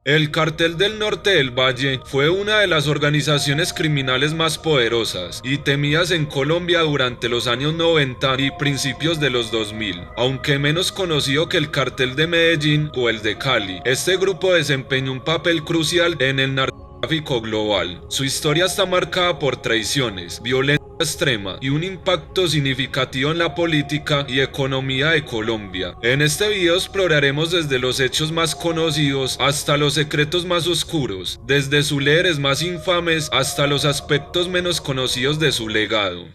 El Cartel del Norte del Valle fue una de las organizaciones criminales más poderosas y temidas en Colombia durante los años 90 y principios de los 2000. Aunque menos conocido que el Cartel de Medellín o el de Cali, este grupo desempeñó un papel crucial en el narcotráfico global. Su historia está marcada por traiciones, violencia extrema y un impacto significativo en la política y economía de Colombia. En este video exploraremos desde los hechos más conocidos hasta los secretos más oscuros, desde sus líderes más infames hasta los aspectos menos conocidos de su legado.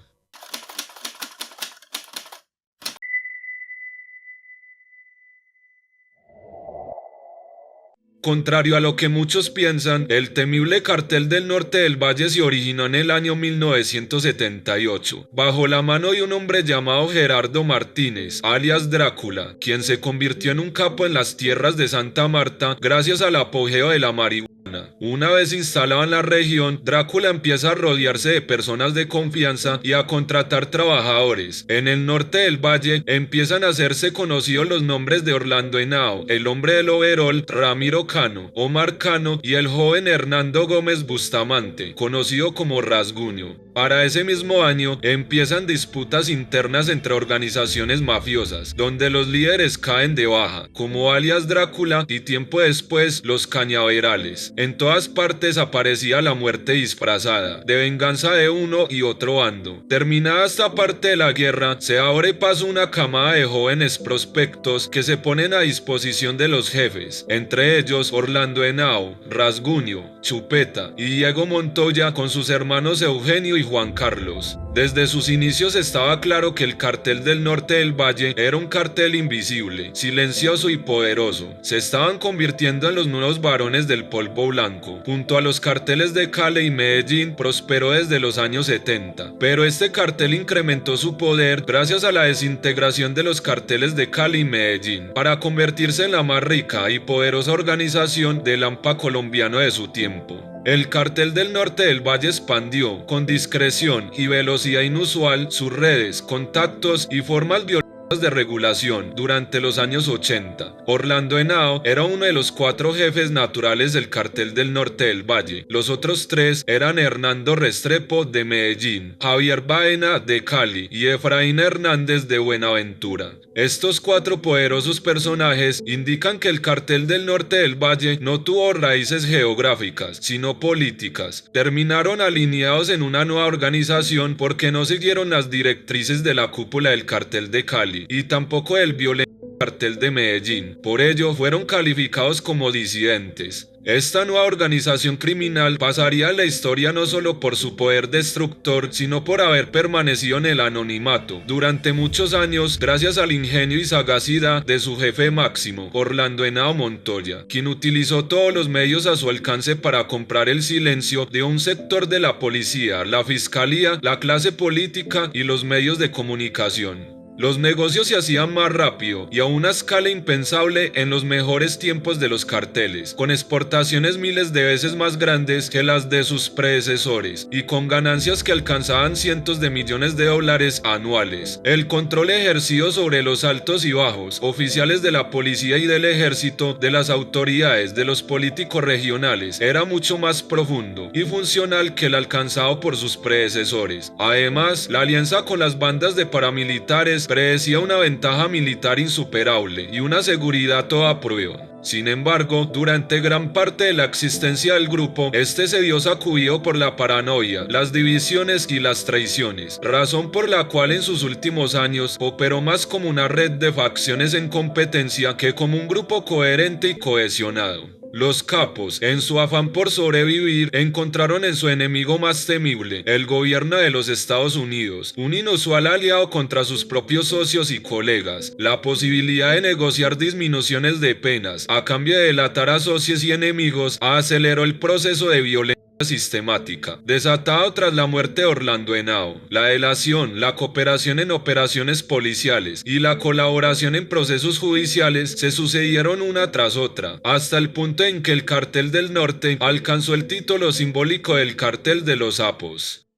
Contrario a lo que muchos piensan, el temible Cartel del Norte del Valle se originó en el año 1978, bajo la mano de un hombre llamado Gerardo Martínez, alias Drácula, quien se convirtió en un capo en las tierras de Santa Marta gracias al apogeo de la marihuana. Una vez instalado en la región, Drácula empieza a rodearse de personas de confianza y a contratar trabajadores. En el norte del valle empiezan a hacerse conocidos los nombres de Orlando Henao, el hombre del overol, Ramiro Cano, Omar Cano y el joven Hernando Gómez Bustamante, conocido como Rasguño. Para ese mismo año empiezan disputas internas entre organizaciones mafiosas, donde los líderes caen de baja, como alias Drácula y tiempo después los Cañaverales. En todas partes aparecía la muerte disfrazada, de venganza de uno y otro bando. Terminada esta parte de la guerra, se abre paso una camada de jóvenes prospectos que se ponen a disposición de los jefes, entre ellos Orlando Henao, Rasguño, Chupeta y Diego Montoya con sus hermanos Eugenio y Juan Carlos. Desde sus inicios estaba claro que el Cartel del Norte del Valle era un cartel invisible, silencioso y poderoso. Se estaban convirtiendo en los nuevos varones del polvo blanco. Junto a los carteles de Cali y Medellín prosperó desde los años 70, pero este cartel incrementó su poder gracias a la desintegración de los carteles de Cali y Medellín, para convertirse en la más rica y poderosa organización del AMPA colombiano de su tiempo. El Cartel del Norte del Valle expandió, con discreción y velocidad inusual, sus redes, contactos y formas violentas de regulación durante los años 80. Orlando Henao era uno de los 4 jefes naturales del Cartel del Norte del Valle. Los otros 3 eran Hernando Restrepo de Medellín, Javier Baena de Cali y Efraín Hernández de Buenaventura. Estos 4 poderosos personajes indican que el Cartel del Norte del Valle no tuvo raíces geográficas, sino políticas. Terminaron alineados en una nueva organización porque no siguieron las directrices de la cúpula del Cartel de Cali y tampoco del violento Cartel de Medellín. Por ello, fueron calificados como disidentes. Esta nueva organización criminal pasaría a la historia no solo por su poder destructor, sino por haber permanecido en el anonimato durante muchos años gracias al ingenio y sagacidad de su jefe máximo, Orlando Henao Montoya, quien utilizó todos los medios a su alcance para comprar el silencio de un sector de la policía, la fiscalía, la clase política y los medios de comunicación. Los negocios se hacían más rápido y a una escala impensable en los mejores tiempos de los carteles, con exportaciones miles de veces más grandes que las de sus predecesores y con ganancias que alcanzaban cientos de millones de dólares anuales. El control ejercido sobre los altos y bajos, oficiales de la policía y del ejército, de las autoridades, de los políticos regionales, era mucho más profundo y funcional que el alcanzado por sus predecesores. Además, la alianza con las bandas de paramilitares predecía una ventaja militar insuperable y una seguridad a toda prueba. Sin embargo, durante gran parte de la existencia del grupo, este se vio sacudido por la paranoia, las divisiones y las traiciones, razón por la cual en sus últimos años operó más como una red de facciones en competencia que como un grupo coherente y cohesionado. Los capos, en su afán por sobrevivir, encontraron en su enemigo más temible, el gobierno de los Estados Unidos, un inusual aliado contra sus propios socios y colegas. La posibilidad de negociar disminuciones de penas a cambio de delatar a socios y enemigos aceleró el proceso de violencia sistemática, desatado tras la muerte de Orlando Henao. La delación, la cooperación en operaciones policiales y la colaboración en procesos judiciales se sucedieron una tras otra, hasta el punto en que el Cartel del Norte alcanzó el título simbólico del Cartel de los Sapos.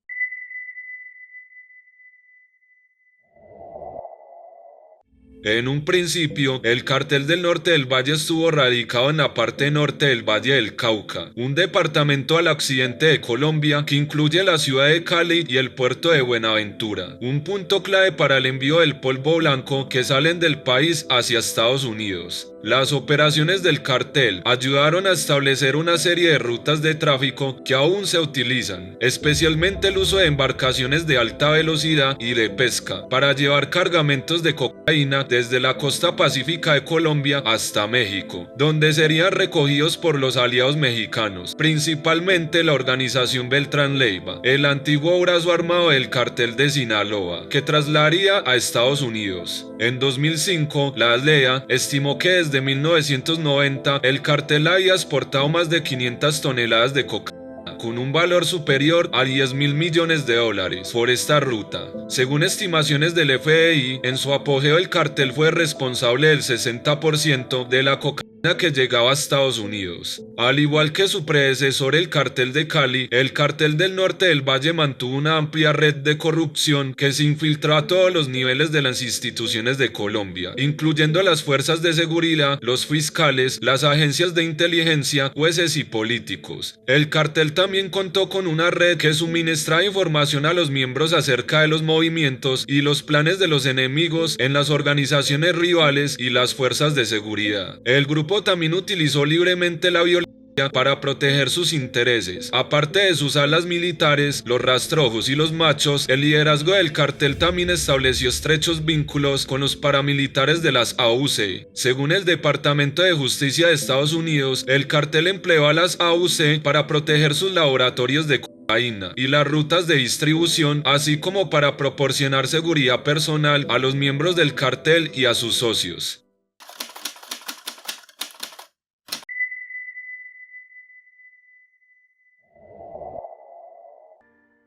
En un principio, el Cartel del Norte del Valle estuvo radicado en la parte norte del Valle del Cauca, un departamento al occidente de Colombia que incluye la ciudad de Cali y el puerto de Buenaventura, un punto clave para el envío del polvo blanco que salen del país hacia Estados Unidos. Las operaciones del cartel ayudaron a establecer una serie de rutas de tráfico que aún se utilizan, especialmente el uso de embarcaciones de alta velocidad y de pesca para llevar cargamentos de cocaína desde la costa pacífica de Colombia hasta México, donde serían recogidos por los aliados mexicanos, principalmente la organización Beltrán Leiva, el antiguo brazo armado del cartel de Sinaloa, que trasladaría a Estados Unidos. En 2005, la DEA estimó que desde 1990 el cartel había exportado más de 500 toneladas de cocaína, con un valor superior a 10.000 millones de dólares por esta ruta. Según estimaciones del FBI, en su apogeo el cartel fue responsable del 60% de la cocaína que llegaba a Estados Unidos. Al igual que su predecesor el cartel de Cali, el cartel del Norte del Valle mantuvo una amplia red de corrupción que se infiltró a todos los niveles de las instituciones de Colombia, incluyendo las fuerzas de seguridad, los fiscales, las agencias de inteligencia, jueces y políticos. El cartel también contó con una red que suministraba información a los miembros acerca de los movimientos y los planes de los enemigos en las organizaciones rivales y las fuerzas de seguridad. El grupo también utilizó libremente la violencia para proteger sus intereses. Aparte de sus alas militares, los rastrojos y los machos, el liderazgo del cartel también estableció estrechos vínculos con los paramilitares de las AUC. Según el Departamento de Justicia de Estados Unidos, el cartel empleó a las AUC para proteger sus laboratorios de cocaína y las rutas de distribución, así como para proporcionar seguridad personal a los miembros del cartel y a sus socios.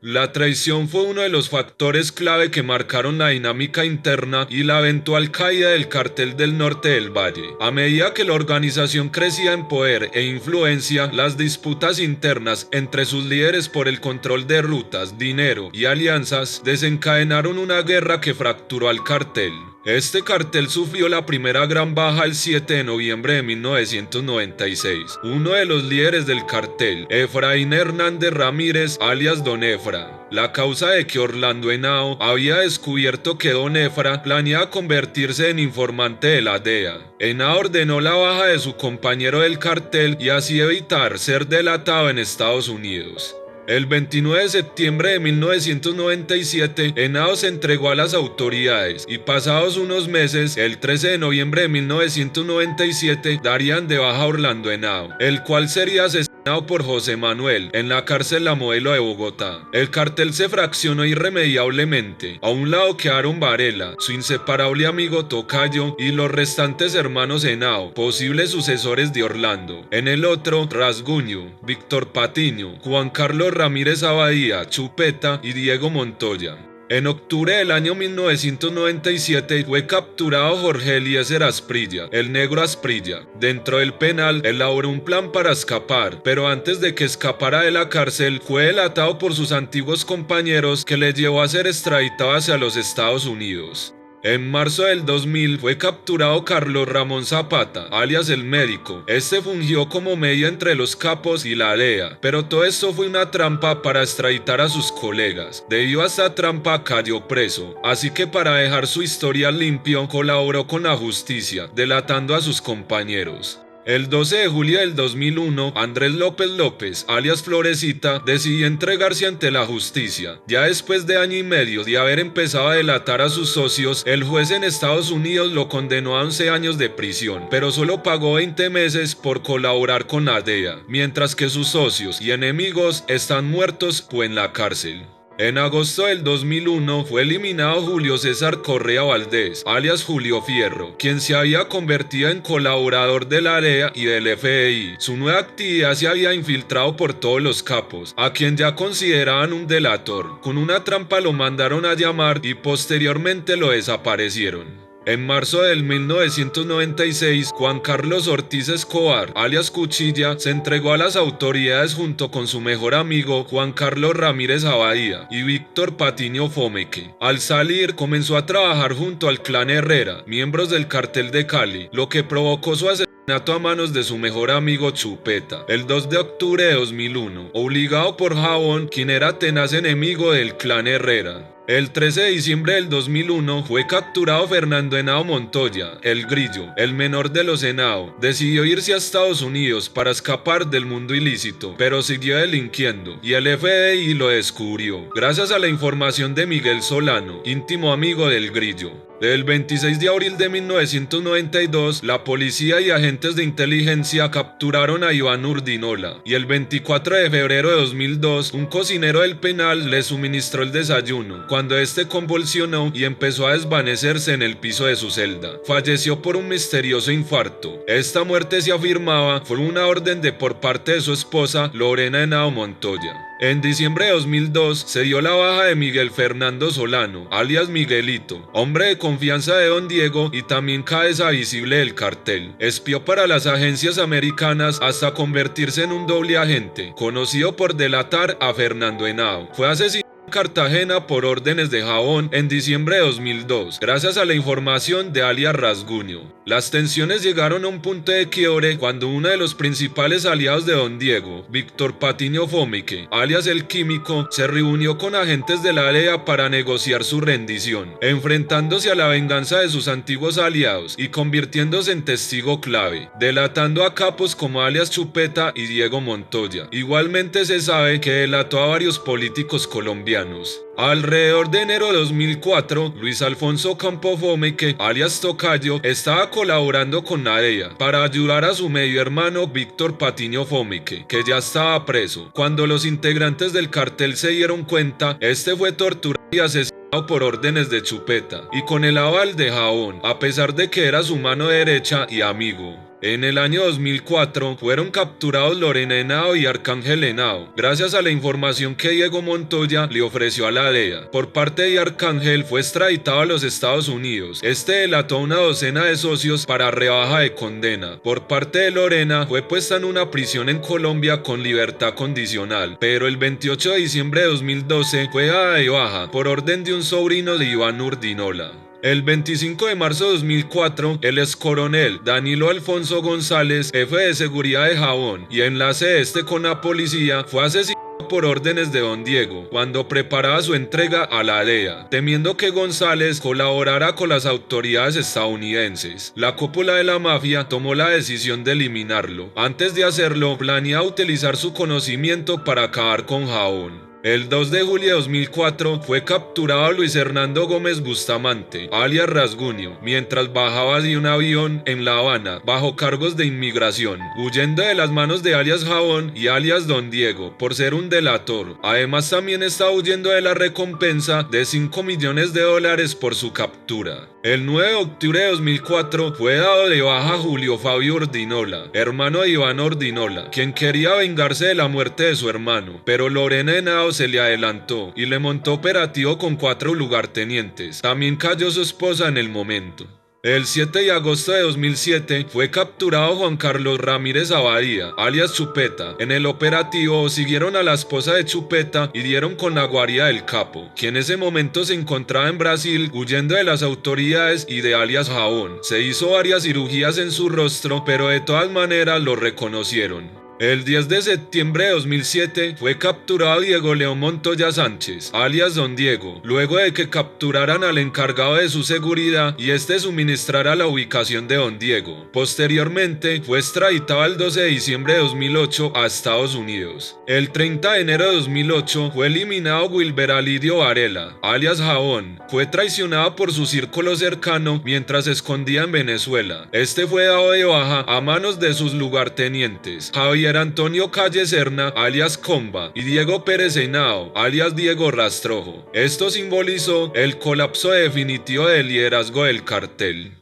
La traición fue uno de los factores clave que marcaron la dinámica interna y la eventual caída del Cartel del Norte del Valle. A medida que la organización crecía en poder e influencia, las disputas internas entre sus líderes por el control de rutas, dinero y alianzas desencadenaron una guerra que fracturó al cartel. Este cartel sufrió la primera gran baja el 7 de noviembre de 1996. Uno de los líderes del cartel, Efraín Hernández Ramírez, alias Don Efra, la causa de que Orlando Henao había descubierto que Don Efra planeaba convertirse en informante de la DEA. Henao ordenó la baja de su compañero del cartel y así evitar ser delatado en Estados Unidos. El 29 de septiembre de 1997, Henao se entregó a las autoridades y pasados unos meses, el 13 de noviembre de 1997, darían de baja a Orlando Henao, el cual sería asesinado por José Manuel en la cárcel La Modelo de Bogotá. El cartel se fraccionó irremediablemente. A un lado quedaron Varela, su inseparable amigo tocayo, y los restantes hermanos Henao, posibles sucesores de Orlando. En el otro, Rasguño, Víctor Patiño, Juan Carlos Ramírez Abadía, Chupeta y Diego Montoya. En octubre del año 1997 fue capturado Jorge Eliezer Asprilla, el Negro Asprilla. Dentro del penal elaboró un plan para escapar, pero antes de que escapara de la cárcel fue delatado por sus antiguos compañeros, que le llevó a ser extraditado hacia los Estados Unidos. En marzo del 2000 fue capturado Carlos Ramón Zapata, alias El Médico. Este fungió como medio entre los capos y la DEA, pero todo esto fue una trampa para extraditar a sus colegas. Debido a esta trampa cayó preso, así que para dejar su historial limpio colaboró con la justicia, delatando a sus compañeros. El 12 de julio del 2001, Andrés López López, alias Florecita, decidió entregarse ante la justicia. Ya después de año y medio de haber empezado a delatar a sus socios, el juez en Estados Unidos lo condenó a 11 años de prisión, pero solo pagó 20 meses por colaborar con la DEA, mientras que sus socios y enemigos están muertos o en la cárcel. En agosto del 2001 fue eliminado Julio César Correa Valdés, alias Julio Fierro, quien se había convertido en colaborador de la DEA y del FBI. Su nueva actividad se había infiltrado por todos los capos, a quien ya consideraban un delator. Con una trampa lo mandaron a llamar y posteriormente lo desaparecieron. En marzo del 1996, Juan Carlos Ortiz Escobar, alias Cuchilla, se entregó a las autoridades junto con su mejor amigo Juan Carlos Ramírez Abadía y Víctor Patiño Fomeque. Al salir, comenzó a trabajar junto al clan Herrera, miembros del cartel de Cali, lo que provocó su asesinato a manos de su mejor amigo Chupeta, el 2 de octubre de 2001, obligado por Jabón, quien era tenaz enemigo del clan Herrera. El 13 de diciembre del 2001 fue capturado Fernando Henao Montoya, el Grillo, el menor de los Henao. Decidió irse a Estados Unidos para escapar del mundo ilícito, pero siguió delinquiendo y el FBI lo descubrió, gracias a la información de Miguel Solano, íntimo amigo del Grillo. El 26 de abril de 1992, la policía y agentes de inteligencia capturaron a Iván Urdinola, y el 24 de febrero de 2002, un cocinero del penal le suministró el desayuno, cuando este convulsionó y empezó a desvanecerse en el piso de su celda. Falleció por un misterioso infarto. Esta muerte, se afirmaba, fue una orden por parte de su esposa, Lorena Henao Montoya. En diciembre de 2002 se dio la baja de Miguel Fernando Solano, alias Miguelito, hombre de confianza de Don Diego y también cabeza visible del cartel. Espió para las agencias americanas hasta convertirse en un doble agente, conocido por delatar a Fernando Henao. Fue asesinado en Cartagena por órdenes de Jabón en diciembre de 2002, gracias a la información de alias Rasguño. Las tensiones llegaron a un punto de quiebre cuando uno de los principales aliados de Don Diego, Víctor Patiño Fomeque, alias El Químico, se reunió con agentes de la DEA para negociar su rendición, enfrentándose a la venganza de sus antiguos aliados y convirtiéndose en testigo clave, delatando a capos como alias Chupeta y Diego Montoya. Igualmente se sabe que delató a varios políticos colombianos. Alrededor de enero de 2004, Luis Alfonso Campo Fomeque, alias Tocayo, estaba colaborando con la DEA para ayudar a su medio hermano Víctor Patiño Fomeque, que ya estaba preso. Cuando los integrantes del cartel se dieron cuenta, este fue torturado y asesinado por órdenes de Chupeta, y con el aval de Jabón, a pesar de que era su mano derecha y amigo. En el año 2004 fueron capturados Lorena Henao y Arcángel Henao, gracias a la información que Diego Montoya le ofreció a la DEA. Por parte de Arcángel fue extraditado a los Estados Unidos. Este delató a una docena de socios para rebaja de condena. Por parte de Lorena fue puesta en una prisión en Colombia con libertad condicional, pero el 28 de diciembre de 2012 fue dada de baja por orden de un sobrino de Iván Urdinola. El 25 de marzo de 2004, el excoronel Danilo Alfonso González, jefe de seguridad de Jabón y enlace de este con la policía, fue asesinado por órdenes de Don Diego cuando preparaba su entrega a la DEA, temiendo que González colaborara con las autoridades estadounidenses. La cúpula de la mafia tomó la decisión de eliminarlo. Antes de hacerlo, planeaba utilizar su conocimiento para acabar con Jabón. El 2 de julio de 2004 fue capturado Luis Hernando Gómez Bustamante, alias Rasguño, mientras bajaba de un avión en La Habana bajo cargos de inmigración, huyendo de las manos de alias Jabón y alias Don Diego por ser un delator. Además, también estaba huyendo de la recompensa de $5 millones por su captura. El 9 de octubre de 2004 fue dado de baja Julio Fabio Urdinola, hermano de Iván Urdinola, quien quería vengarse de la muerte de su hermano, pero Lorena Henao se le adelantó y le montó operativo con 4 lugartenientes. También cayó su esposa en el momento. El 7 de agosto de 2007 fue capturado Juan Carlos Ramírez Abadía, alias Chupeta. En el operativo siguieron a la esposa de Chupeta y dieron con la guarida del capo, quien en ese momento se encontraba en Brasil huyendo de las autoridades y de alias Jabón. Se hizo varias cirugías en su rostro, pero de todas maneras lo reconocieron. El 10 de septiembre de 2007 fue capturado Diego León Montoya Sánchez, alias Don Diego, luego de que capturaran al encargado de su seguridad y este suministrara la ubicación de Don Diego. Posteriormente fue extraditado el 12 de diciembre de 2008 a Estados Unidos. El 30 de enero de 2008 fue eliminado Wilber Alidio Varela, alias Jabón. Fue traicionado por su círculo cercano mientras se escondía en Venezuela. Este fue dado de baja a manos de sus lugartenientes, Javier Antonio Calle Serna, alias Comba, y Diego Pérez Henao, alias Diego Rastrojo. Esto simbolizó el colapso definitivo del liderazgo del cartel.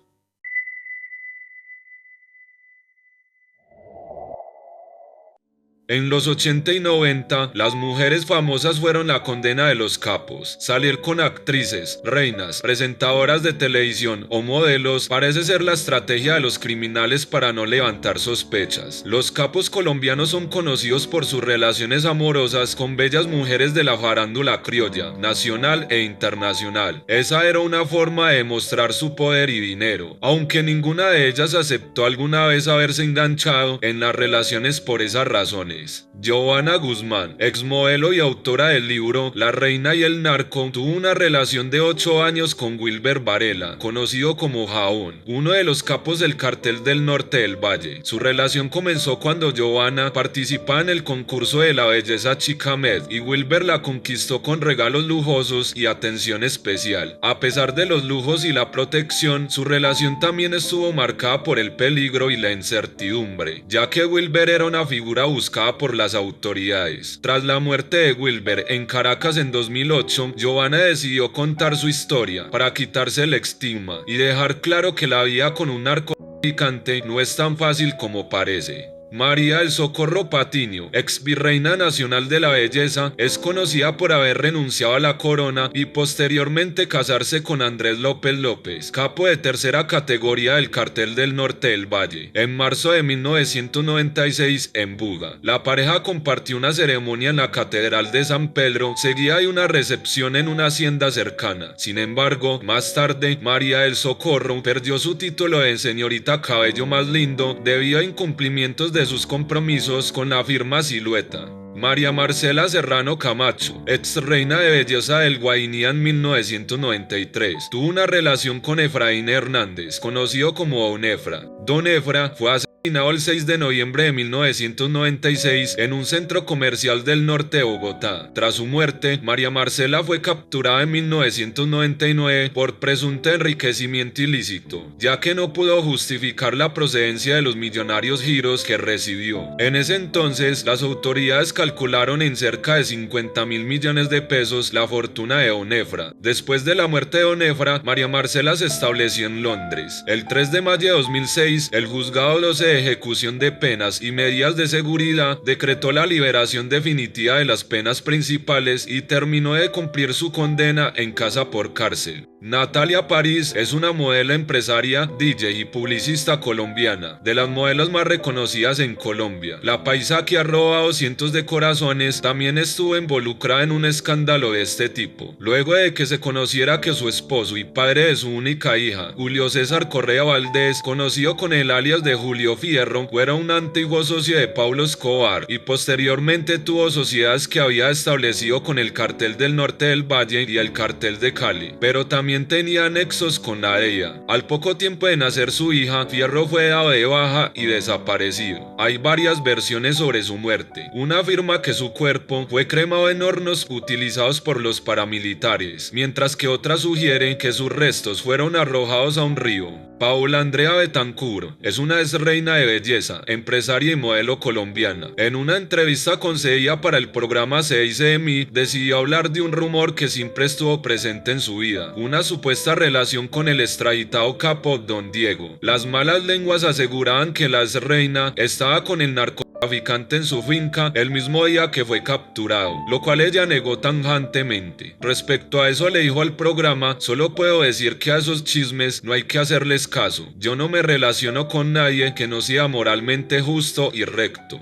En los 80 y 90, las mujeres famosas fueron la condena de los capos. Salir con actrices, reinas, presentadoras de televisión o modelos parece ser la estrategia de los criminales para no levantar sospechas. Los capos colombianos son conocidos por sus relaciones amorosas con bellas mujeres de la farándula criolla, nacional e internacional. Esa era una forma de demostrar su poder y dinero, aunque ninguna de ellas aceptó alguna vez haberse enganchado en las relaciones por esas razones. Giovanna Guzmán, exmodelo y autora del libro La Reina y el Narco, tuvo una relación de 8 años con Wilber Varela, conocido como Jaón, uno de los capos del cartel del Norte del Valle. Su relación comenzó cuando Giovanna participaba en el concurso de la belleza Chica Med y Wilber la conquistó con regalos lujosos y atención especial. A pesar de los lujos y la protección, su relación también estuvo marcada por el peligro y la incertidumbre, ya que Wilber era una figura buscada por las autoridades. Tras la muerte de Wilber en Caracas en 2008, Giovanna decidió contar su historia para quitarse el estigma y dejar claro que la vida con un narcotraficante no es tan fácil como parece. María del Socorro Patiño, ex virreina nacional de la belleza, es conocida por haber renunciado a la corona y posteriormente casarse con Andrés López López, capo de tercera categoría del cartel del Norte del Valle, en marzo de 1996 en Buga. La pareja compartió una ceremonia en la Catedral de San Pedro, seguida de una recepción en una hacienda cercana. Sin embargo, más tarde, María del Socorro perdió su título de señorita cabello más lindo debido a incumplimientos de sus compromisos con la firma Silueta. María Marcela Serrano Camacho, ex reina de belleza del Guainía en 1993, tuvo una relación con Efraín Hernández, conocido como Don Efra. Don Efra fue asesinado el 6 de noviembre de 1996 en un centro comercial del norte de Bogotá. Tras su muerte, María Marcela fue capturada en 1999 por presunto enriquecimiento ilícito, ya que no pudo justificar la procedencia de los millonarios giros que recibió. En ese entonces, las autoridades calcularon en cerca de 50.000 millones de pesos la fortuna de Don Efra. Después de la muerte de Don Efra, María Marcela se estableció en Londres. El 3 de mayo de 2006, el juzgado 12 de ejecución de penas y medidas de seguridad decretó la liberación definitiva de las penas principales y terminó de cumplir su condena en casa por cárcel. Natalia París es una modelo, empresaria, DJ y publicista colombiana, de las modelos más reconocidas en Colombia. La paisa que ha robado cientos de corazones también estuvo involucrada en un escándalo de este tipo, luego de que se conociera que su esposo y padre de su única hija, Julio César Correa Valdés, conocido con el alias de Julio Fierro, era un antiguo socio de Pablo Escobar y posteriormente tuvo sociedades que había establecido con el cartel del Norte del Valle y el cartel de Cali, pero también tenía nexos con la DEA. Al poco tiempo de nacer su hija, Fierro fue dado de baja y desaparecido. Hay varias versiones sobre su muerte. Una afirma que su cuerpo fue cremado en hornos utilizados por los paramilitares, mientras que otra sugiere que sus restos fueron arrojados a un río. Paula Andrea Betancur es una ex reina de belleza, empresaria y modelo colombiana. En una entrevista concedida para el programa Se dice de mí, decidió hablar de un rumor que siempre estuvo presente en su vida, una supuesta relación con el extraditado capo Don Diego. Las malas lenguas aseguraban que la ex reina estaba con el narcotraficante en su finca el mismo día que fue capturado, lo cual ella negó tajantemente. Respecto a eso le dijo al programa: solo puedo decir que a esos chismes no hay que hacerles caso. Yo no me relaciono con nadie que no sea moralmente justo y recto.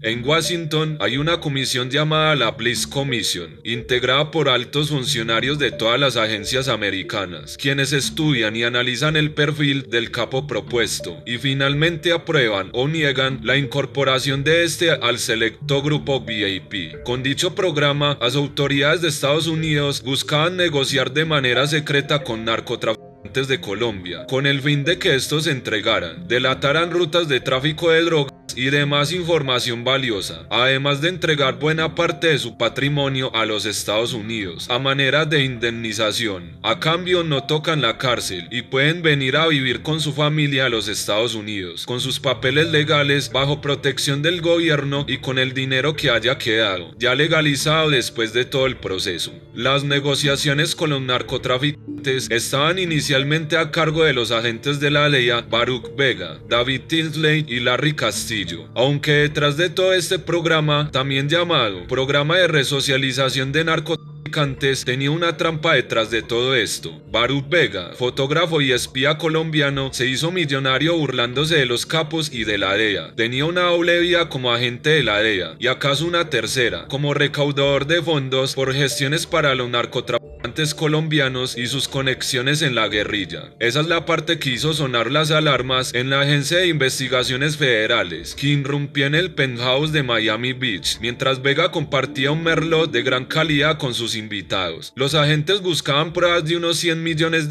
En Washington hay una comisión llamada la Bliss Commission, integrada por altos funcionarios de todas las agencias americanas, quienes estudian y analizan el perfil del capo propuesto y finalmente aprueban o niegan la incorporación de este al selecto grupo VIP. Con dicho programa, las autoridades de Estados Unidos buscaban negociar de manera secreta con narcotraficantes de Colombia, con el fin de que estos se entregaran, delataran rutas de tráfico de drogas y demás información valiosa, además de entregar buena parte de su patrimonio a los Estados Unidos a manera de indemnización. A cambio no tocan la cárcel y pueden venir a vivir con su familia a los Estados Unidos, con sus papeles legales bajo protección del gobierno y con el dinero que haya quedado, ya legalizado después de todo el proceso. Las negociaciones con los narcotraficantes estaban inicialmente a cargo de los agentes de la DEA Baruch Vega, David Tinsley y Larry Castillo, aunque detrás de todo este programa, también llamado Programa de Resocialización de Narcotraficantes, tenía una trampa detrás de todo esto. Baruch Vega, fotógrafo y espía colombiano, se hizo millonario burlándose de los capos y de la DEA. Tenía una doble vida como agente de la DEA y acaso una tercera, como recaudador de fondos por gestiones para los narcotraficantes colombianos y sus conexiones en la guerrilla. Esa es la parte que hizo sonar las alarmas en la Agencia de Investigaciones Federales, que irrumpió en el penthouse de Miami Beach, mientras Vega compartía un merlot de gran calidad con sus invitados. Los agentes buscaban pruebas de unos $100 millones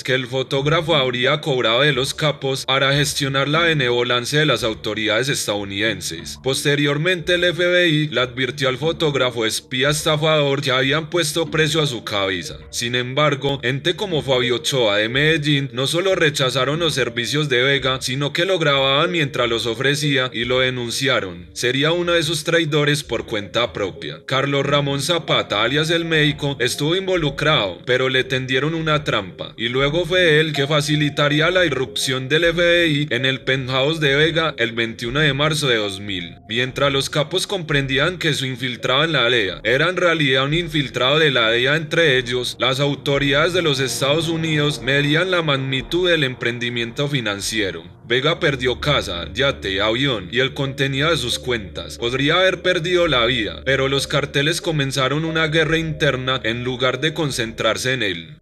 que el fotógrafo habría cobrado de los capos para gestionar la benevolencia de las autoridades estadounidenses. Posteriormente el FBI le advirtió al fotógrafo espía estafador que habían puesto precio a su cabeza. Sin embargo, ente como Fabio Ochoa de Medellín no solo rechazaron los servicios de Vega, sino que lo grababan mientras los ofrecía y lo denunciaron. Sería uno de esos traidores por cuenta propia. Carlos Ramón Zapata, alias el médico, estuvo involucrado, pero le tendieron una trampa, y luego fue él que facilitaría la irrupción del FBI en el penthouse de Vega el 21 de marzo de 2000. Mientras los capos comprendían que su infiltrado en la DEA era en realidad un infiltrado de la DEA entre ellos, las autoridades de los Estados Unidos medían la magnitud del emprendimiento financiero. Vega perdió casa, yate, avión y el contenido de sus cuentas. Podría haber perdido la vida, pero los carteles comenzaron una guerra interna en lugar de concentrarse en él.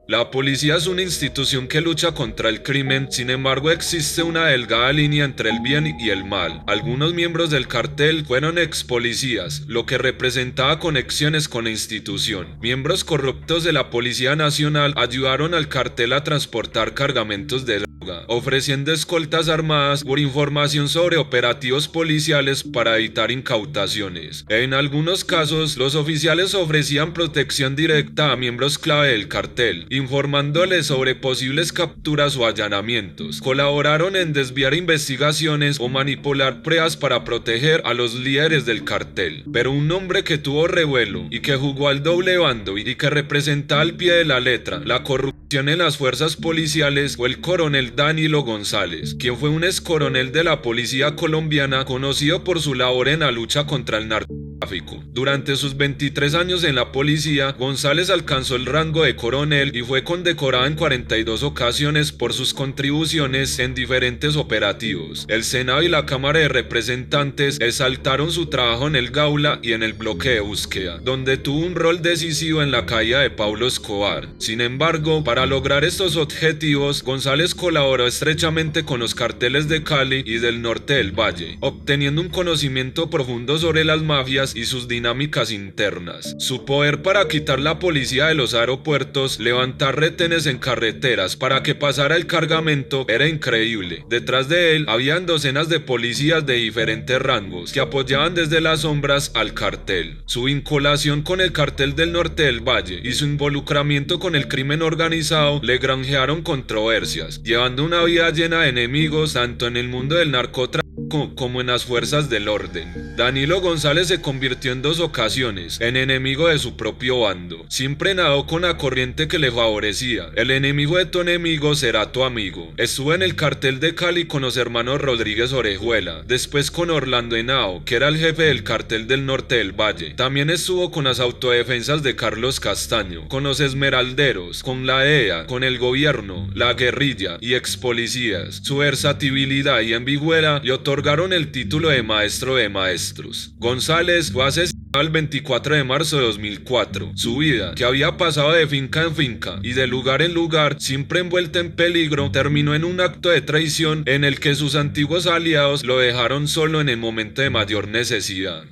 La policía es una institución que lucha contra el crimen, sin embargo existe una delgada línea entre el bien y el mal. Algunos miembros del cartel fueron ex policías, lo que representaba conexiones con la institución. Miembros corruptos de la Policía Nacional ayudaron al cartel a transportar cargamentos de droga, ofreciendo escoltas armadas por información sobre operativos policiales para evitar incautaciones. En algunos casos, los oficiales ofrecían protección directa a miembros clave del cartel, informándoles sobre posibles capturas o allanamientos. Colaboraron en desviar investigaciones o manipular pruebas para proteger a los líderes del cartel. Pero un hombre que tuvo revuelo y que jugó al doble bando y que representa al pie de la letra la corrupción en las fuerzas policiales fue el coronel Danilo González, quien fue un ex coronel de la policía colombiana conocido por su labor en la lucha contra el narcotráfico. Durante sus 23 años en la policía, González alcanzó el rango de coronel y fue condecorado en 42 ocasiones por sus contribuciones en diferentes operativos. El Senado y la Cámara de Representantes exaltaron su trabajo en el Gaula y en el bloque de búsqueda, donde tuvo un rol decisivo en la caída de Pablo Escobar. Sin embargo, para lograr estos objetivos, González colaboró estrechamente con los carteles de Cali y del norte del Valle, obteniendo un conocimiento profundo sobre las mafias y sus dinámicas internas. Su poder para quitar la policía de los aeropuertos, levantar retenes en carreteras para que pasara el cargamento, era increíble. Detrás de él habían docenas de policías de diferentes rangos que apoyaban desde las sombras al cartel. Su vinculación con el cartel del norte del Valle y su involucramiento con el crimen organizado le granjearon controversias, llevando una vida llena de enemigos tanto en el mundo del narcotráfico como en las fuerzas del orden. Danilo González se convirtió en 2 ocasiones en enemigo de su propio bando. Siempre nadó con la corriente que le favorecía. El enemigo de tu enemigo será tu amigo. Estuvo en el cartel de Cali con los hermanos Rodríguez Orejuela, después con Orlando Henao, que era el jefe del cartel del norte del Valle. También estuvo con las autodefensas de Carlos Castaño, con los esmeralderos, con la DEA, con el gobierno, la guerrilla y ex policías. Su versatilidad y ambigüedad le otorgaron el título de maestro de maestros. González fue asesinado el 24 de marzo de 2004. Su vida, que había pasado de finca en finca y de lugar en lugar, siempre envuelta en peligro, terminó en un acto de traición en el que sus antiguos aliados lo dejaron solo en el momento de mayor necesidad.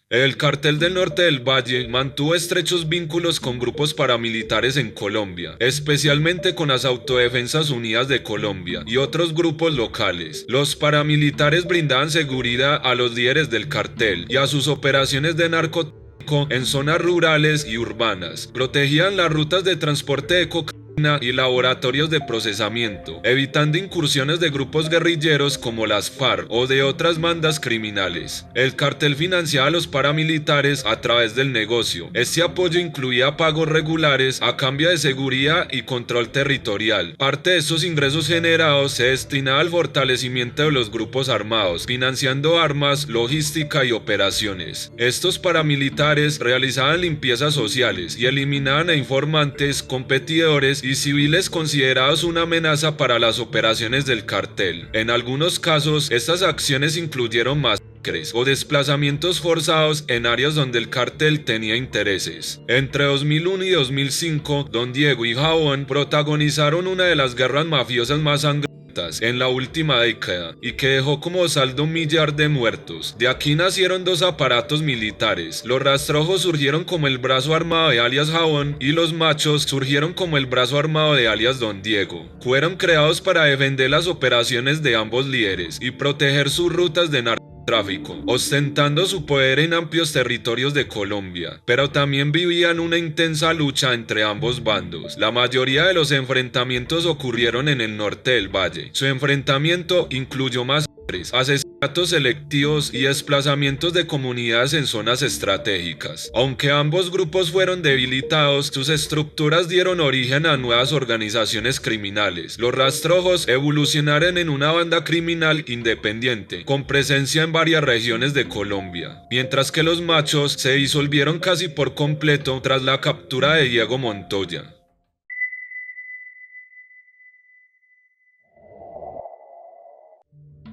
El Cartel del Norte del Valle mantuvo estrechos vínculos con grupos paramilitares en Colombia, especialmente con las Autodefensas Unidas de Colombia y otros grupos locales. Los paramilitares brindaban seguridad a los líderes del cartel y a sus operaciones de narcotráfico en zonas rurales y urbanas. Protegían las rutas de transporte de cocaína y laboratorios de procesamiento, evitando incursiones de grupos guerrilleros como las FARC o de otras bandas criminales. El cartel financiaba a los paramilitares a través del negocio. Este apoyo incluía pagos regulares a cambio de seguridad y control territorial. Parte de estos ingresos generados se destinaba al fortalecimiento de los grupos armados, financiando armas, logística y operaciones. Estos paramilitares realizaban limpiezas sociales y eliminaban a informantes, competidores y civiles considerados una amenaza para las operaciones del cartel. En algunos casos, estas acciones incluyeron masacres o desplazamientos forzados en áreas donde el cartel tenía intereses. Entre 2001 y 2005, Don Diego y Jabón protagonizaron una de las guerras mafiosas más sangrientas en la última década y que dejó como saldo 1 millar de muertos. De aquí nacieron dos aparatos militares. Los rastrojos surgieron como el brazo armado de alias Jabón y los machos surgieron como el brazo armado de alias Don Diego. Fueron creados para defender las operaciones de ambos líderes y proteger sus rutas de narcotráfico, ostentando su poder en amplios territorios de Colombia, pero también vivían una intensa lucha entre ambos bandos. La mayoría de los enfrentamientos ocurrieron en el norte del valle. Su enfrentamiento incluyó masacres, asesinatos selectivos y desplazamientos de comunidades en zonas estratégicas. Aunque ambos grupos fueron debilitados, sus estructuras dieron origen a nuevas organizaciones criminales. Los rastrojos evolucionaron en una banda criminal independiente, con presencia en varias regiones de Colombia, mientras que los machos se disolvieron casi por completo tras la captura de Diego Montoya.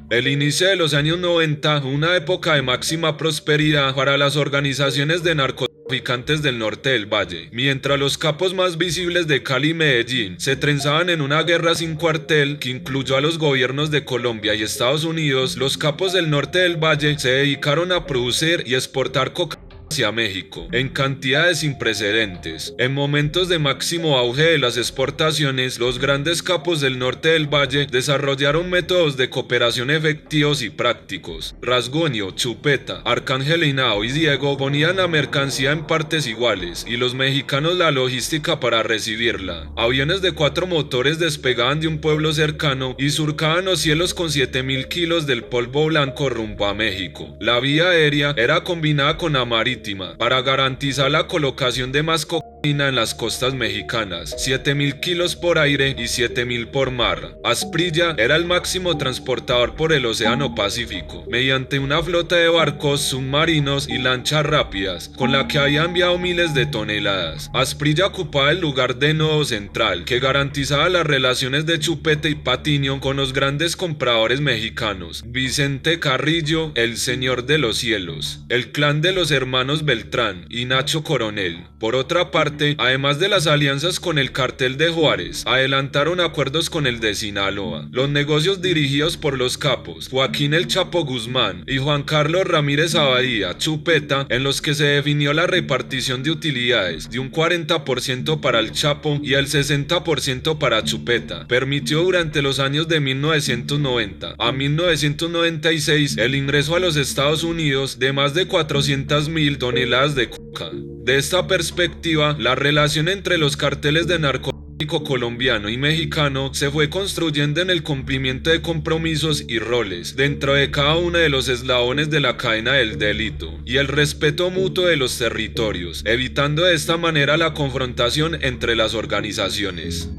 El inicio de los años 90, una época de máxima prosperidad para las organizaciones de narcotraficantes del norte del valle, mientras los capos más visibles de Cali y Medellín se trenzaban en una guerra sin cuartel que incluyó a los gobiernos de Colombia y Estados Unidos. Los capos del norte del valle se dedicaron a producir y exportar cocaína hacia México, en cantidades sin precedentes. En momentos de máximo auge de las exportaciones, los grandes capos del norte del valle desarrollaron métodos de cooperación efectivos y prácticos. Rasguño, Chupeta, Arcángel Henao y Diego ponían la mercancía en partes iguales y los mexicanos la logística para recibirla. Aviones de 4 motores despegaban de un pueblo cercano y surcaban los cielos con 7.000 kilos del polvo blanco rumbo a México. La vía aérea era combinada con la marítima para garantizar la colocación de más cocaína en las costas mexicanas, 7.000 kilos por aire y 7.000 por mar. Asprilla era el máximo transportador por el Océano Pacífico, mediante una flota de barcos, submarinos y lanchas rápidas, con la que había enviado miles de toneladas. Asprilla ocupaba el lugar de nodo central, que garantizaba las relaciones de Chupeta y Patiño con los grandes compradores mexicanos, Vicente Carrillo, el Señor de los Cielos, el clan de los hermanos Beltrán y Nacho Coronel. Por otra parte, además de las alianzas con el cartel de Juárez, adelantaron acuerdos con el de Sinaloa. Los negocios dirigidos por los capos Joaquín El Chapo Guzmán y Juan Carlos Ramírez Abadía Chupeta, en los que se definió la repartición de utilidades de un 40% para el Chapo y el 60% para Chupeta, permitió durante los años de 1990 a 1996 el ingreso a los Estados Unidos de más de 400.000 toneladas de coca. De esta perspectiva, la relación entre los carteles de narcotráfico colombiano y mexicano se fue construyendo en el cumplimiento de compromisos y roles dentro de cada uno de los eslabones de la cadena del delito y el respeto mutuo de los territorios, evitando de esta manera la confrontación entre las organizaciones.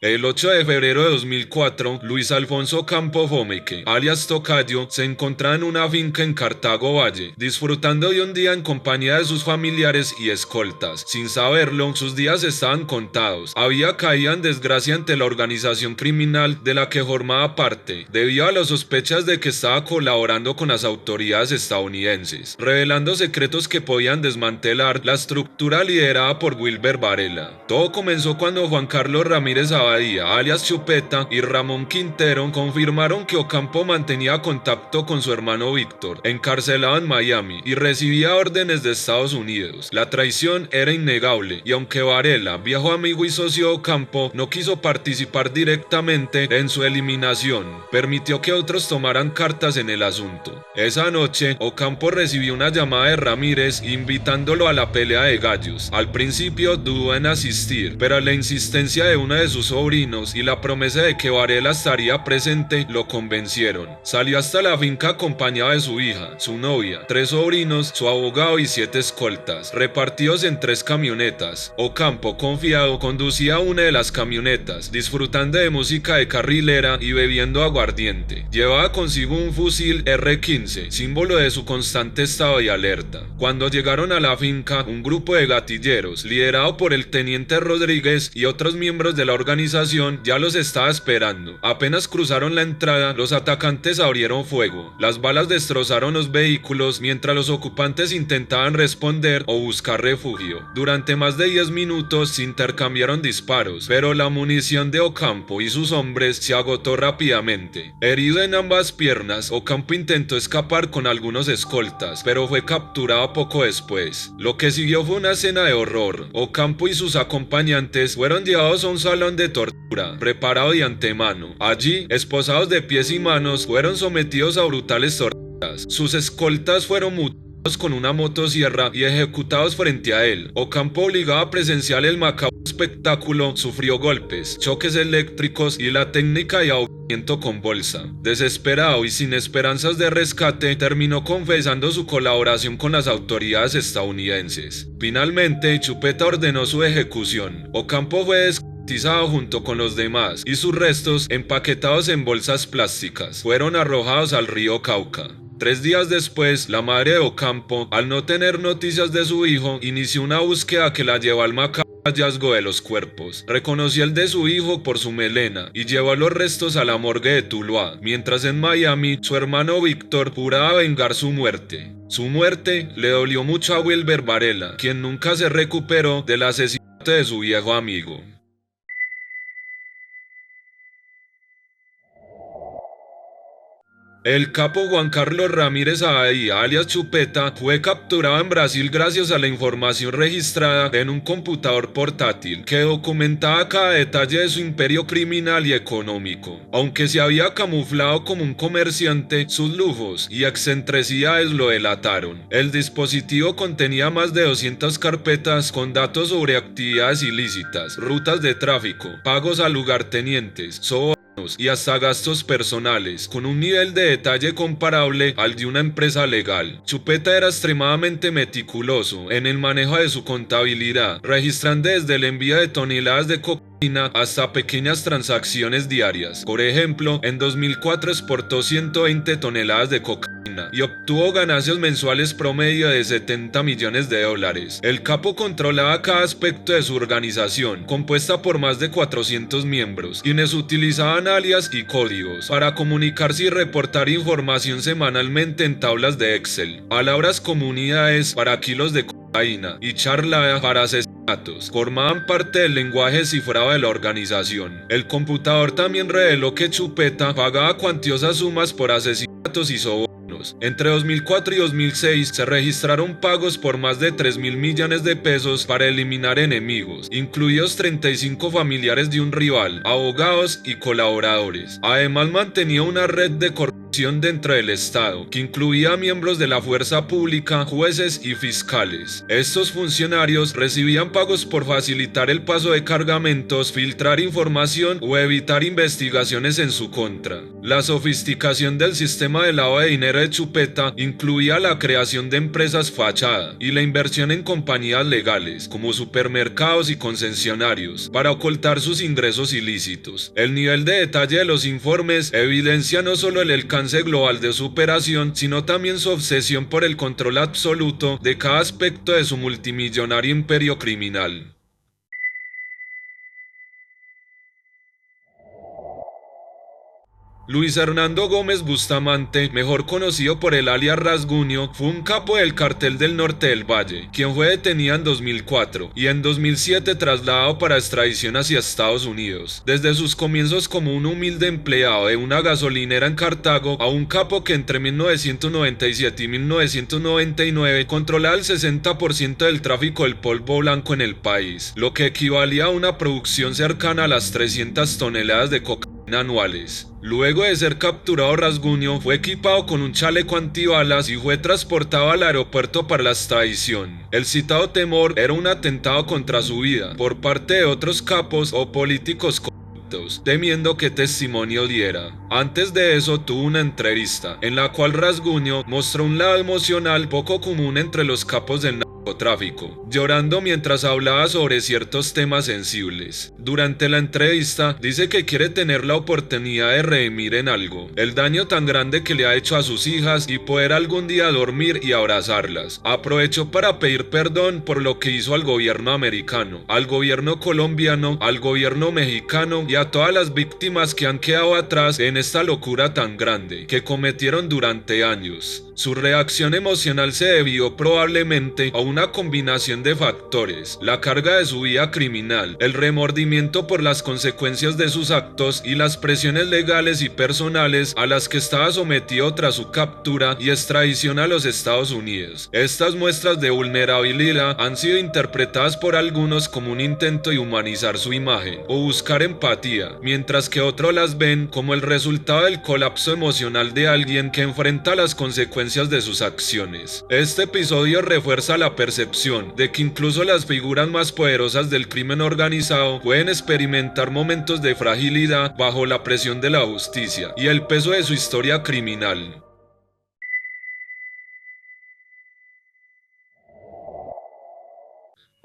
El 8 de febrero de 2004, Luis Alfonso Campo Fomeque, alias Tocayo, se encontraba en una finca en Cartago Valle, disfrutando de un día en compañía de sus familiares y escoltas. Sin saberlo, sus días estaban contados. Había caído en desgracia ante la organización criminal de la que formaba parte, debido a las sospechas de que estaba colaborando con las autoridades estadounidenses, revelando secretos que podían desmantelar la estructura liderada por Wilber Varela. Todo comenzó cuando Juan Carlos Ramírez Abadía, alias Chupeta, y Ramón Quintero confirmaron que Ocampo mantenía contacto con su hermano Víctor, encarcelado en Miami, y recibía órdenes de Estados Unidos. La traición era innegable, y aunque Varela, viejo amigo y socio de Ocampo, no quiso participar directamente en su eliminación, permitió que otros tomaran cartas en el asunto. Esa noche, Ocampo recibió una llamada de Ramírez invitándolo a la pelea de gallos. Al principio dudó en asistir, pero la insistencia de uno de sus sobrinos y la promesa de que Varela estaría presente lo convencieron. Salió hasta la finca acompañado de su hija, su novia, 3 sobrinos, su abogado y 7 escoltas, repartidos en 3 camionetas. Ocampo, confiado, conducía una de las camionetas, disfrutando de música de carrilera y bebiendo aguardiente. Llevaba consigo un fusil R-15, símbolo de su constante estado de alerta. Cuando llegaron a la finca, un grupo de gatilleros, liderado por el teniente Rodríguez y otros miembros de la organización, ya los estaba esperando. Apenas cruzaron la entrada, los atacantes abrieron fuego. Las balas destrozaron los vehículos mientras los ocupantes intentaban responder o buscar refugio. Durante más de 10 minutos se intercambiaron disparos, pero la munición de Ocampo y sus hombres se agotó rápidamente. Herido en ambas piernas, Ocampo intentó escapar con algunos escoltas, pero fue capturado poco después. Lo que siguió fue una escena de horror. Ocampo y sus acompañantes fueron llevados a un salón de tortura, preparado de antemano. Allí, esposados de pies y manos, fueron sometidos a brutales torturas. Sus escoltas fueron mutilados con una motosierra y ejecutados frente a él. Ocampo, obligado a presenciar el macabro espectáculo, sufrió golpes, choques eléctricos y la técnica de ahogamiento con bolsa. Desesperado y sin esperanzas de rescate, terminó confesando su colaboración con las autoridades estadounidenses. Finalmente, Chupeta ordenó su ejecución. Ocampo fue descuartizado junto con los demás y sus restos, empaquetados en bolsas plásticas, fueron arrojados al río Cauca. 3 días después, la madre de Ocampo, al no tener noticias de su hijo, inició una búsqueda que la llevó al macabro hallazgo de los cuerpos. Reconoció el de su hijo por su melena y llevó los restos a la morgue de Tuluá, mientras en Miami su hermano Víctor juraba vengar su muerte. Su muerte le dolió mucho a Wilber Varela, quien nunca se recuperó del asesinato de su viejo amigo. El capo Juan Carlos Ramírez Abadía, alias Chupeta, fue capturado en Brasil gracias a la información registrada en un computador portátil que documentaba cada detalle de su imperio criminal y económico. Aunque se había camuflado como un comerciante, sus lujos y excentricidades lo delataron. El dispositivo contenía más de 200 carpetas con datos sobre actividades ilícitas, rutas de tráfico, pagos a lugartenientes, y hasta gastos personales, con un nivel de detalle comparable al de una empresa legal. Chupeta era extremadamente meticuloso en el manejo de su contabilidad, registrando desde el envío de toneladas de cocaína hasta pequeñas transacciones diarias. Por ejemplo, en 2004 exportó 120 toneladas de cocaína y obtuvo ganancias mensuales promedio de $70 millones. El capo controlaba cada aspecto de su organización, compuesta por más de 400 miembros, quienes utilizaban alias y códigos para comunicarse y reportar información semanalmente en tablas de Excel. Palabras comunidades para kilos de cocaína y charla para asesinatos formaban parte del lenguaje cifrado de la organización. El computador también reveló que Chupeta pagaba cuantiosas sumas por asesinatos y sobornos. Entre 2004 y 2006 se registraron pagos por más de 3.000 millones de pesos para eliminar enemigos, incluidos 35 familiares de un rival, abogados y colaboradores. Además mantenía una red de corrupción dentro del Estado, que incluía miembros de la fuerza pública, jueces y fiscales. Estos funcionarios recibían pagos por facilitar el paso de cargamentos, filtrar información o evitar investigaciones en su contra. La sofisticación del sistema de lavado de dinero de Chupeta incluía la creación de empresas fachada y la inversión en compañías legales, como supermercados y concesionarios, para ocultar sus ingresos ilícitos. El nivel de detalle de los informes evidencia no solo el alcance global de su operación, sino también su obsesión por el control absoluto de cada aspecto de su multimillonario imperio criminal. Luis Hernando Gómez Bustamante, mejor conocido por el alias Rasguño, fue un capo del cartel del Norte del Valle, quien fue detenido en 2004 y en 2007 trasladado para extradición hacia Estados Unidos. Desde sus comienzos como un humilde empleado de una gasolinera en Cartago, a un capo que entre 1997 y 1999 controlaba el 60% del tráfico del polvo blanco en el país, lo que equivalía a una producción cercana a las 300 toneladas de cocaína anuales. Luego de ser capturado, Rasguño fue equipado con un chaleco antibalas y fue transportado al aeropuerto para la extradición. El citado temor era un atentado contra su vida por parte de otros capos o políticos corruptos, temiendo que testimonio diera. Antes de eso tuvo una entrevista, en la cual Rasguño mostró un lado emocional poco común entre los capos del narcotráfico, llorando mientras hablaba sobre ciertos temas sensibles. Durante la entrevista dice que quiere tener la oportunidad de redimir en algo el daño tan grande que le ha hecho a sus hijas y poder algún día dormir y abrazarlas. Aprovechó para pedir perdón por lo que hizo al gobierno americano, al gobierno colombiano, al gobierno mexicano y a todas las víctimas que han quedado atrás en esta locura tan grande que cometieron durante años. Su reacción emocional se debió probablemente a una combinación de factores: la carga de su vida criminal, el remordimiento por las consecuencias de sus actos y las presiones legales y personales a las que estaba sometido tras su captura y extradición a los Estados Unidos. Estas muestras de vulnerabilidad han sido interpretadas por algunos como un intento de humanizar su imagen o buscar empatía, mientras que otros las ven como el resultado del colapso emocional de alguien que enfrenta las consecuencias de sus acciones. Este episodio refuerza la percepción de que incluso las figuras más poderosas del crimen organizado pueden experimentar momentos de fragilidad bajo la presión de la justicia y el peso de su historia criminal.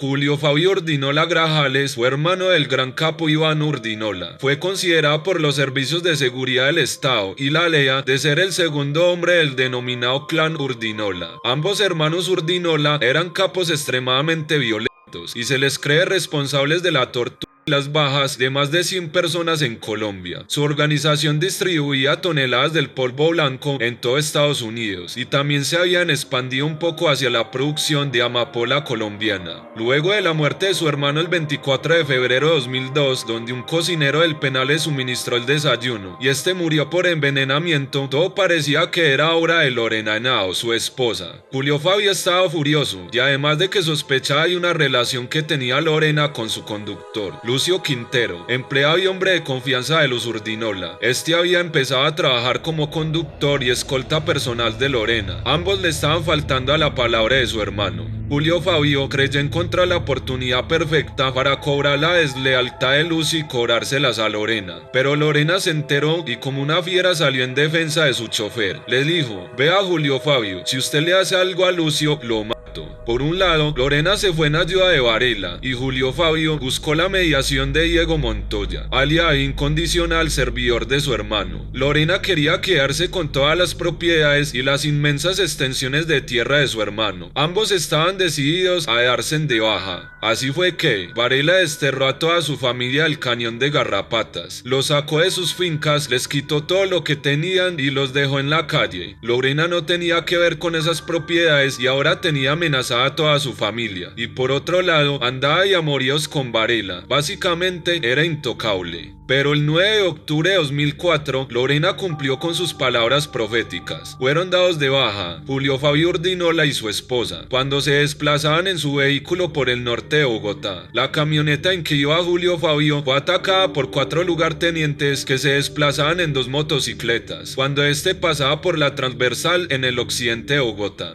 Julio Fabio Urdinola Grajales fue hermano del gran capo Iván Urdinola. Fue considerado por los servicios de seguridad del Estado y la DEA de ser el segundo hombre del denominado clan Urdinola. Ambos hermanos Urdinola eran capos extremadamente violentos y se les cree responsables de la tortura y las bajas de más de 100 personas en Colombia. Su organización distribuía toneladas del polvo blanco en todo Estados Unidos y también se habían expandido un poco hacia la producción de amapola colombiana. Luego de la muerte de su hermano el 24 de febrero de 2002, donde un cocinero del penal le suministró el desayuno y este murió por envenenamiento, todo parecía que era obra de Lorena Henao, su esposa. Julio Fabio estaba furioso y además de que sospechaba de una relación que tenía Lorena con su conductor, Lucio Quintero, empleado y hombre de confianza de los Urdinola. Este había empezado a trabajar como conductor y escolta personal de Lorena. Ambos le estaban faltando a la palabra de su hermano. Julio Fabio creyó encontrar la oportunidad perfecta para cobrar la deslealtad de Lucio y cobrárselas a Lorena. Pero Lorena se enteró y como una fiera salió en defensa de su chofer. Le dijo: vea Julio Fabio, si usted le hace algo a Lucio, lo mato. Por un lado, Lorena se fue en ayuda de Varela y Julio Fabio buscó la mediación de Diego Montoya, aliado incondicional servidor de su hermano. Lorena quería quedarse con todas las propiedades y las inmensas extensiones de tierra de su hermano. Ambos estaban decididos a darse de baja. Así fue que Varela desterró a toda su familia del Cañón de Garrapatas, los sacó de sus fincas, les quitó todo lo que tenían y los dejó en la calle. Lorena no tenía que ver con esas propiedades y ahora tenía amenazada toda su familia, y por otro lado andaba de amoríos con Varela, básicamente era intocable. Pero el 9 de octubre de 2004, Lorena cumplió con sus palabras proféticas. Fueron dados de baja Julio Fabio Urdinola y su esposa, cuando se desplazaban en su vehículo por el norte de Bogotá. La camioneta en que iba Julio Fabio fue atacada por 4 lugartenientes que se desplazaban en 2 motocicletas, cuando este pasaba por la transversal en el occidente de Bogotá.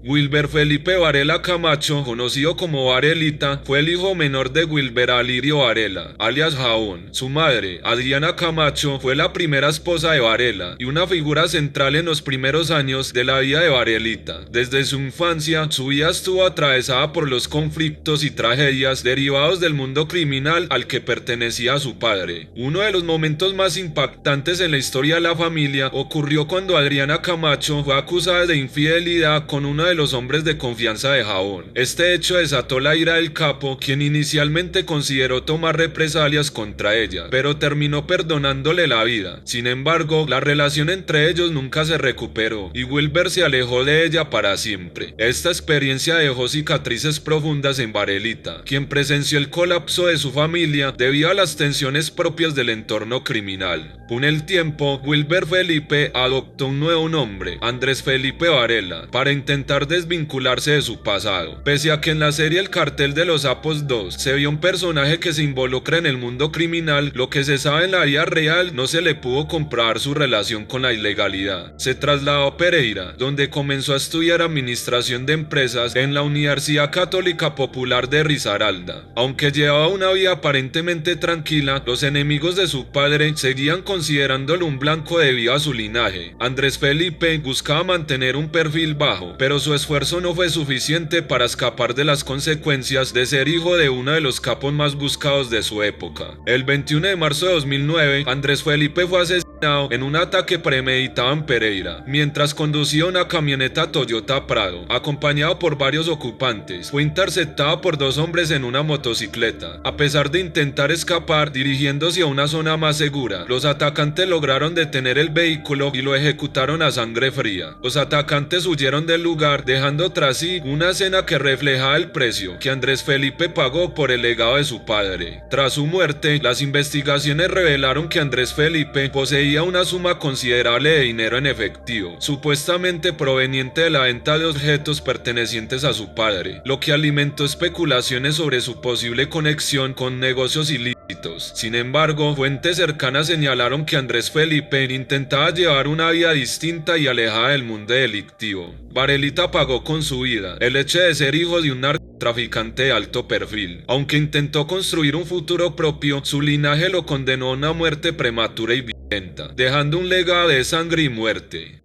Wilber Felipe Varela Camacho, conocido como Varelita, fue el hijo menor de Wilber Alirio Varela, alias Jabón. Su madre, Adriana Camacho, fue la primera esposa de Varela y una figura central en los primeros años de la vida de Varelita. Desde su infancia, su vida estuvo atravesada por los conflictos y tragedias derivados del mundo criminal al que pertenecía su padre. Uno de los momentos más impactantes en la historia de la familia ocurrió cuando Adriana Camacho fue acusada de infidelidad con uno de los hombres de confianza de Jabón. Este hecho desató la ira del capo, quien inicialmente consideró tomar represalias contra ella, pero terminó perdonándole la vida. Sin embargo, la relación entre ellos nunca se recuperó y Wilber se alejó de ella para siempre. Esta experiencia dejó cicatrices profundas en Varelita, quien presenció el colapso de su familia debido a las tensiones propias del entorno criminal. Con el tiempo, Wilber Felipe adoptó un nuevo nombre, Andrés Felipe Varela, para intentar desvincularse de su pasado. Pese a que en la serie El Cartel de los Sapos 2 se vio un personaje que se involucra en el mundo criminal, lo que se sabe en la vida real no se le pudo comprobar su relación con la ilegalidad. Se trasladó a Pereira, donde comenzó a estudiar administración de empresas en la Universidad Católica Popular de Risaralda. Aunque llevaba una vida aparentemente tranquila, los enemigos de su padre seguían considerándolo un blanco debido a su linaje. Andrés Felipe buscaba mantener un perfil bajo, pero su esfuerzo no fue suficiente para escapar de las consecuencias de ser hijo de uno de los capos más buscados de su época. El 21 de marzo de 2009, Andrés Felipe fue asesinado en un ataque premeditado en Pereira, mientras conducía una camioneta Toyota Prado, acompañado por varios ocupantes. Fue interceptado por 2 hombres en una motocicleta. A pesar de intentar escapar, dirigiéndose a una zona más segura, los atacantes lograron detener el vehículo y lo ejecutaron a sangre fría. Los atacantes huyeron del lugar, dejando tras sí una escena que reflejaba el precio que Andrés Felipe pagó por el legado de su padre. Tras su muerte, las investigaciones revelaron que Andrés Felipe poseía una suma considerable de dinero en efectivo, supuestamente proveniente de la venta de objetos pertenecientes a su padre, lo que alimentó especulaciones sobre su posible conexión con negocios ilícitos. Sin embargo, fuentes cercanas señalaron que Andrés Felipe intentaba llevar una vida distinta y alejada del mundo delictivo. Varelita pagó con su vida el hecho de ser hijo de un narcotraficante de alto perfil. Aunque intentó construir un futuro propio, su linaje lo condenó a una muerte prematura y violenta, dejando un legado de sangre y muerte.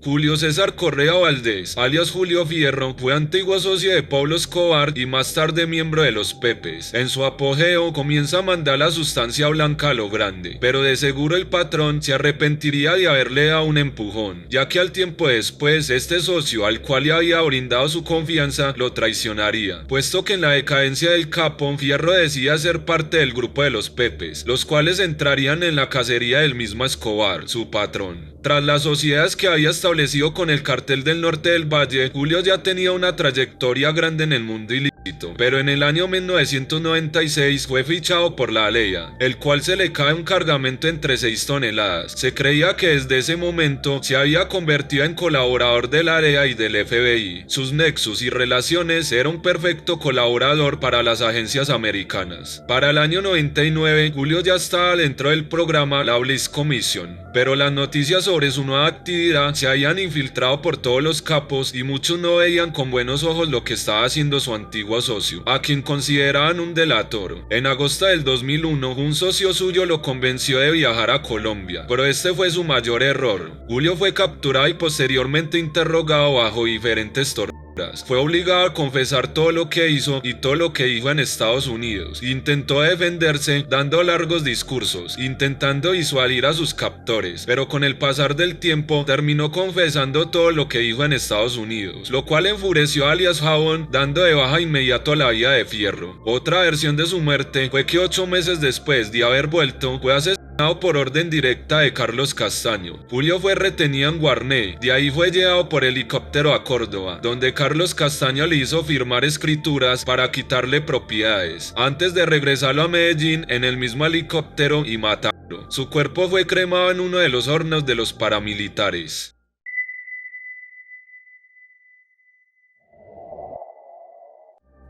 Julio César Correa Valdés, alias Julio Fierro, fue antiguo socio de Pablo Escobar y más tarde miembro de los Pepes. En su apogeo comienza a mandar la sustancia blanca a lo grande, pero de seguro el patrón se arrepentiría de haberle dado un empujón, ya que al tiempo después este socio al cual le había brindado su confianza lo traicionaría, puesto que en la decadencia del capo, Fierro decía ser parte del grupo de los Pepes, los cuales entrarían en la cacería del mismo Escobar, su patrón. Tras las sociedades que había establecido con el Cartel del Norte del Valle, Julio ya tenía una trayectoria grande en el mundo ilícito, pero en el año 1996 fue fichado por la ALEA, el cual se le cae un cargamento entre 6 toneladas. Se creía que desde ese momento se había convertido en colaborador de la ALEA y del FBI. Sus nexos y relaciones era un perfecto colaborador para las agencias americanas. Para el año 99, Julio ya estaba dentro del programa La Bliss Commission, pero las noticias sobre su nueva actividad se habían infiltrado por todos los capos y muchos no veían con buenos ojos lo que estaba haciendo su antiguo socio, a quien consideraban un delator. En agosto del 2001, un socio suyo lo convenció de viajar a Colombia, pero este fue su mayor error. Julio fue capturado y posteriormente interrogado bajo diferentes torturas. Fue obligado a confesar todo lo que hizo y todo lo que dijo en Estados Unidos. Intentó defenderse dando largos discursos, intentando disuadir a sus captores, pero con el pasar del tiempo terminó confesando todo lo que dijo en Estados Unidos, lo cual enfureció a alias Jabón, dando de baja inmediato la vía de fierro. Otra versión de su muerte fue que 8 meses después de haber vuelto, fue asesinado por orden directa de Carlos Castaño. Julio fue retenido en Guarné, de ahí fue llevado por helicóptero a Córdoba, donde Carlos Castaño le hizo firmar escrituras para quitarle propiedades, antes de regresarlo a Medellín en el mismo helicóptero y matarlo. Su cuerpo fue cremado en uno de los hornos de los paramilitares.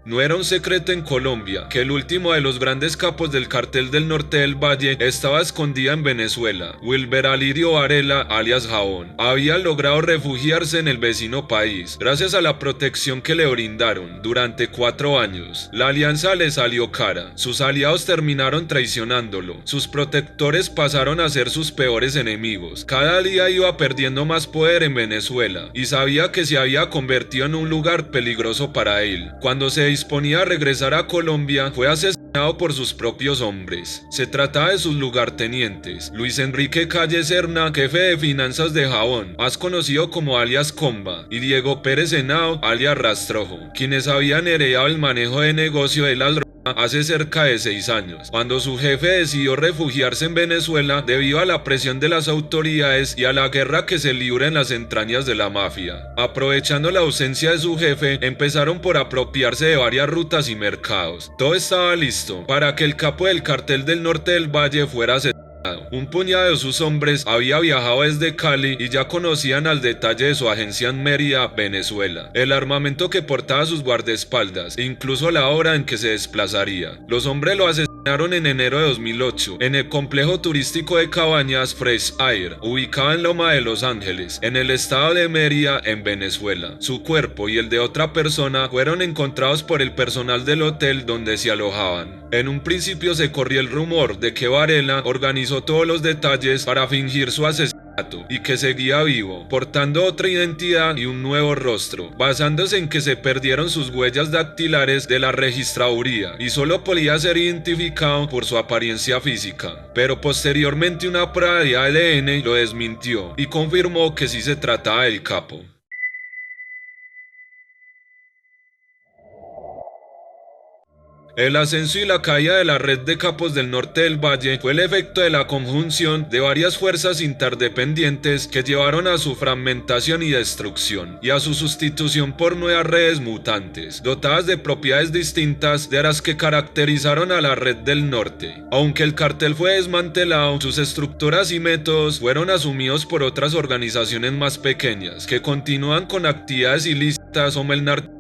No era un secreto en Colombia que el último de los grandes capos del cartel del norte del Valle estaba escondida en Venezuela. Wilber Alirio Varela, alias Jabón, había logrado refugiarse en el vecino país, gracias a la protección que le brindaron durante 4 años. La alianza le salió cara, sus aliados terminaron traicionándolo, sus protectores pasaron a ser sus peores enemigos. Cada día iba perdiendo más poder en Venezuela, y sabía que se había convertido en un lugar peligroso para él. Cuando se disponía a regresar a Colombia, fue asesinado por sus propios hombres. Se trataba de sus lugartenientes, Luis Enrique Calle Serna, jefe de finanzas de Jabón, más conocido como alias Comba, y Diego Pérez Henao, alias Rastrojo, quienes habían heredado el manejo de negocio de las hace cerca de 6 años, cuando su jefe decidió refugiarse en Venezuela debido a la presión de las autoridades y a la guerra que se libra en las entrañas de la mafia. Aprovechando la ausencia de su jefe, empezaron por apropiarse de varias rutas y mercados. Todo estaba listo para que el capo del cartel del norte del Valle fuera asesinado. Un puñado de sus hombres había viajado desde Cali y ya conocían al detalle de su agencia en Mérida, Venezuela, el armamento que portaba sus guardaespaldas e incluso la hora en que se desplazaría. Los hombres lo asesinaron en enero de 2008 en el complejo turístico de cabañas Fresh Air, ubicado en Loma de Los Ángeles, en el estado de Mérida, en Venezuela. Su cuerpo y el de otra persona fueron encontrados por el personal del hotel donde se alojaban. En un principio se corrió el rumor de que Varela organizó todos los detalles para fingir su asesinato y que seguía vivo, portando otra identidad y un nuevo rostro, basándose en que se perdieron sus huellas dactilares de la registraduría y solo podía ser identificado por su apariencia física. Pero posteriormente una prueba de ADN lo desmintió y confirmó que sí se trataba del capo. El ascenso y la caída de la red de capos del norte del Valle fue el efecto de la conjunción de varias fuerzas interdependientes que llevaron a su fragmentación y destrucción, y a su sustitución por nuevas redes mutantes, dotadas de propiedades distintas de las que caracterizaron a la red del norte. Aunque el cartel fue desmantelado, sus estructuras y métodos fueron asumidos por otras organizaciones más pequeñas, que continúan con actividades ilícitas como el narcotráfico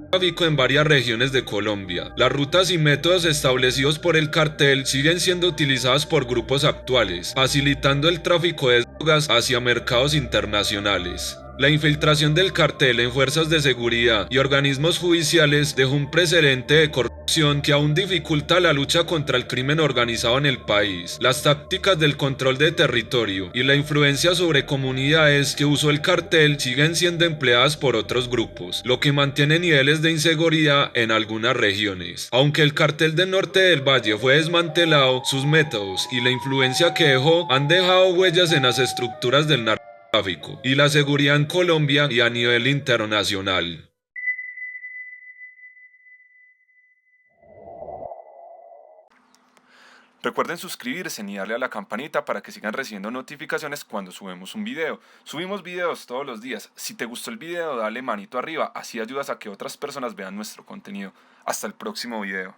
en varias regiones de Colombia. Las rutas y métodos establecidos por el cartel siguen siendo utilizados por grupos actuales, facilitando el tráfico de drogas hacia mercados internacionales. La infiltración del cartel en fuerzas de seguridad y organismos judiciales dejó un precedente de corrupción que aún dificulta la lucha contra el crimen organizado en el país. Las tácticas del control de territorio y la influencia sobre comunidades que usó el cartel siguen siendo empleadas por otros grupos, lo que mantiene niveles de inseguridad en algunas regiones. Aunque el cartel del norte del Valle fue desmantelado, sus métodos y la influencia que dejó han dejado huellas en las estructuras del narcotráfico y la seguridad en Colombia y a nivel internacional. Recuerden suscribirse y darle a la campanita para que sigan recibiendo notificaciones cuando subimos un video. Subimos videos todos los días. Si te gustó el video, dale manito arriba, así ayudas a que otras personas vean nuestro contenido. Hasta el próximo video.